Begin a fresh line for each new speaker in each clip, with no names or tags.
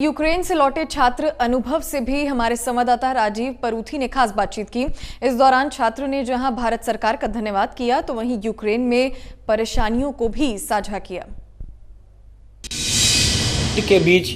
Ukraine से लौटे छात्र अनुभव से भी हमारे संवाददाता राजीव परूथी ने खास बातचीत की। इस दौरान छात्र ने जहां भारत सरकार का धन्यवाद किया तो वहीं यूक्रेन में परेशानियों को भी साझा किया।
के बीच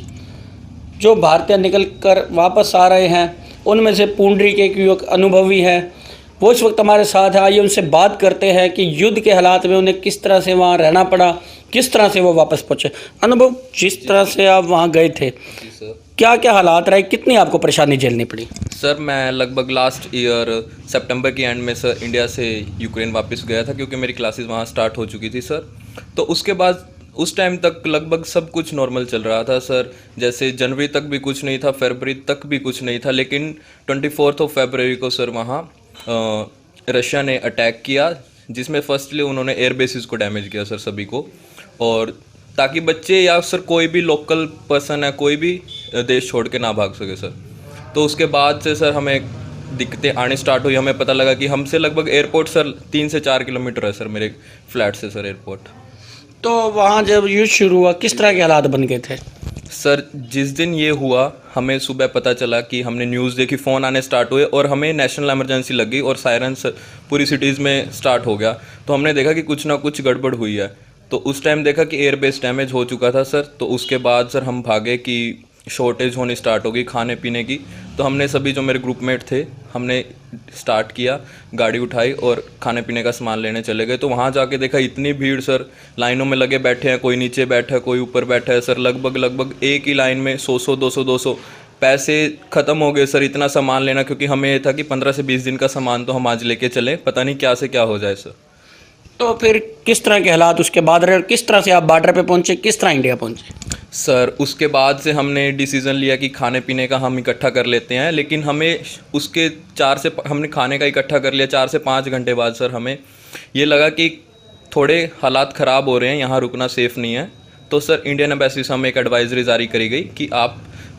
जो भारतीय निकल कर वापस आ रहे हैं उनमें से पुंडरी के एक युवक अनुभवी हैं, वो इस वक्त हमारे साथ है। आइए उनसे बात करते हैं कि युद्ध के हालात में उन्हें किस तरह से वहाँ रहना पड़ा, किस तरह से वो वापस पहुँचे। अनुभव, जिस तरह से आप वहाँ गए थे, क्या क्या हालात रहे, कितनी आपको परेशानी झेलनी पड़ी?
सर, मैं लगभग लास्ट ईयर सितंबर के एंड में सर इंडिया से यूक्रेन वापस गया था, क्योंकि मेरी क्लासेस वहाँ स्टार्ट हो चुकी थी सर। तो उसके बाद उस टाइम तक लगभग सब कुछ नॉर्मल चल रहा था सर। जैसे जनवरी तक भी कुछ नहीं था, फरवरी तक भी कुछ नहीं था, लेकिन 24 फरवरी को सर वहाँ रशिया ने अटैक किया, जिसमें फर्स्टली उन्होंने एयर बेसिस को डैमेज किया सर सभी को, और ताकि बच्चे या सर कोई भी लोकल पर्सन है कोई भी देश छोड़ के ना भाग सके सर। तो उसके बाद से सर हमें दिक्कतें आने स्टार्ट हुई। हमें पता लगा कि हमसे लगभग एयरपोर्ट सर 3 से 4 किलोमीटर है सर मेरे फ्लैट से सर एयरपोर्ट।
तो वहाँ जब युद्ध शुरू हुआ, किस तरह के हालात बन गए थे?
सर, जिस दिन ये हुआ हमें सुबह पता चला कि हमने न्यूज़ देखी, फ़ोन आने स्टार्ट हुए और हमें नेशनल इमरजेंसी लग गई और सायरन पूरी सिटीज़ में स्टार्ट हो गया। तो हमने देखा कि कुछ ना कुछ गड़बड़ हुई है। तो उस टाइम देखा कि एयरबेस डैमेज हो चुका था सर। तो उसके बाद सर हम भागे कि शॉर्टेज होनी स्टार्ट हो गई खाने पीने की। तो हमने सभी जो मेरे ग्रुपमेट थे हमने स्टार्ट किया, गाड़ी उठाई और खाने पीने का सामान लेने चले गए। तो वहाँ जाके देखा इतनी भीड़ सर, लाइनों में लगे बैठे हैं, कोई नीचे बैठा है, कोई ऊपर बैठा है सर। लगभग एक ही लाइन में 100 200 पैसे ख़त्म हो गए सर इतना सामान लेना, क्योंकि हमें ये था कि 15 से 20 दिन का सामान तो हम आज लेके चलें, पता नहीं क्या से क्या हो जाए सर।
तो फिर किस तरह के हालात उसके बाद रहे, किस तरह से आप बॉर्डर पे पहुंचे, किस तरह इंडिया पहुंचे?
सर, उसके बाद से हमने डिसीज़न लिया कि खाने पीने का हम इकट्ठा कर लेते हैं, लेकिन हमें उसके हमने खाने का इकट्ठा कर लिया 4 से 5 घंटे बाद सर हमें ये लगा कि थोड़े हालात ख़राब हो रहे हैं, यहाँ रुकना सेफ़ नहीं है। तो सर इंडियन एम्बेसी से हमें एक एडवाइजरी जारी करी गई कि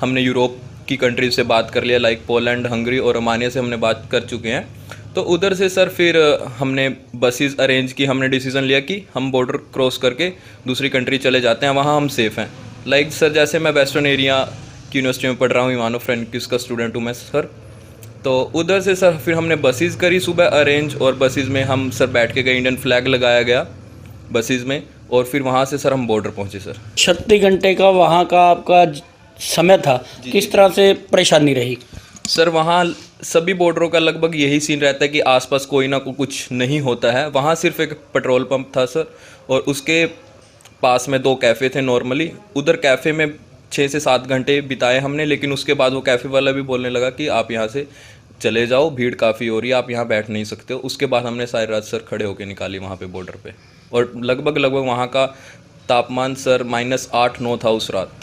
हमने यूरोप की कंट्रीज से बात कर लिया, लाइक पोलैंड, हंगरी और रोमानिया से हमने बात कर चुके हैं। तो उधर से सर फिर हमने बसेस अरेंज की। हमने डिसीज़न लिया कि हम बॉर्डर क्रॉस करके दूसरी कंट्री चले जाते हैं, वहाँ हम सेफ़ हैं। लाइक सर, जैसे मैं वेस्टर्न एरिया की यूनिवर्सिटी में पढ़ रहा हूँ, इवानो फ्रैंकिस का स्टूडेंट हूँ मैं सर। तो उधर से सर फिर हमने बसेस करी सुबह अरेंज, और बसेस में हम सर बैठ के गए, इंडियन फ्लैग लगाया गया बसेस में, और फिर वहाँ से सर हम बॉर्डर पहुँचे सर।
36 घंटे का वहाँ का आपका समय था, किस तरह से परेशानी रही?
सर, वहाँ सभी बॉर्डरों का लगभग यही सीन रहता है कि आसपास कोई ना कोई कुछ नहीं होता है। वहाँ सिर्फ एक पेट्रोल पंप था सर, और उसके पास में 2 कैफ़े थे नॉर्मली। उधर कैफ़े में 6 से 7 घंटे बिताए हमने, लेकिन उसके बाद वो कैफ़े वाला भी बोलने लगा कि आप यहाँ से चले जाओ, भीड़ काफ़ी हो रही है, आप यहाँ बैठ नहीं सकते हो। उसके बाद हमने सारी रात सर खड़े होकर निकाली वहाँ पे बॉर्डर पे, और लगभग वहाँ का तापमान सर -8-9 था उस रात।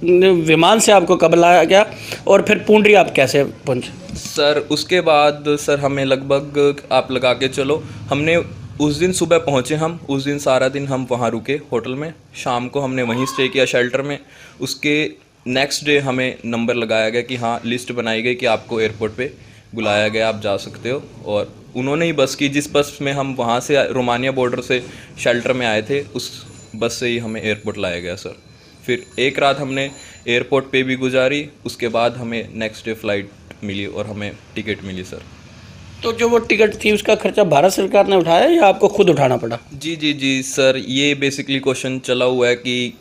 विमान से आपको कब लाया गया और फिर पुंडरी आप कैसे पहुँचे?
सर, उसके बाद सर हमें लगभग आप लगा के चलो, हमने उस दिन सुबह पहुँचे, हम उस दिन सारा दिन हम वहाँ रुके होटल में, शाम को हमने वहीं स्टे किया शेल्टर में। उसके नेक्स्ट डे हमें नंबर लगाया गया कि हाँ, लिस्ट बनाई गई कि आपको एयरपोर्ट पे बुलाया गया, आप जा सकते हो। और उन्होंने ही बस की, जिस बस में हम वहाँ से रोमानिया बॉर्डर से शेल्टर में आए थे, उस बस से ही हमें एयरपोर्ट लाया गया सर। फिर एक रात हमने एयरपोर्ट पे भी गुजारी, उसके बाद हमें नेक्स्ट डे फ़्लाइट मिली और हमें टिकट मिली सर।
तो जो वो टिकट थी उसका खर्चा भारत सरकार ने उठाया या आपको खुद उठाना पड़ा?
जी सर, ये बेसिकली क्वेश्चन चला हुआ है कि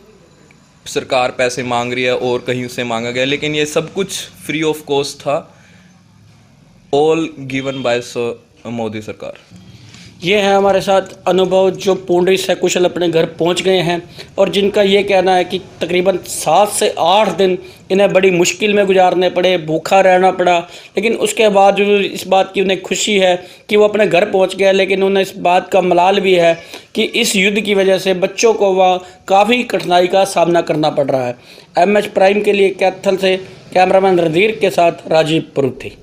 सरकार पैसे मांग रही है और कहीं से मांगा गया, लेकिन ये सब कुछ फ्री ऑफ कॉस्ट था, ऑल गिवन बाय मोदी सरकार।
ये है हमारे साथ अनुभव, जो पुंडरी से कुशल अपने घर पहुंच गए हैं और जिनका ये कहना है कि तकरीबन 7 से 8 दिन इन्हें बड़ी मुश्किल में गुजारने पड़े, भूखा रहना पड़ा, लेकिन उसके बाद जो इस बात की उन्हें खुशी है कि वो अपने घर पहुंच गए। लेकिन उन्हें इस बात का मलाल भी है कि इस युद्ध की वजह से बच्चों को वहाँ काफ़ी कठिनाई का सामना करना पड़ रहा है। MH प्राइम के लिए कैथल से कैमरामैन रणधीर के साथ राजीव परूथी।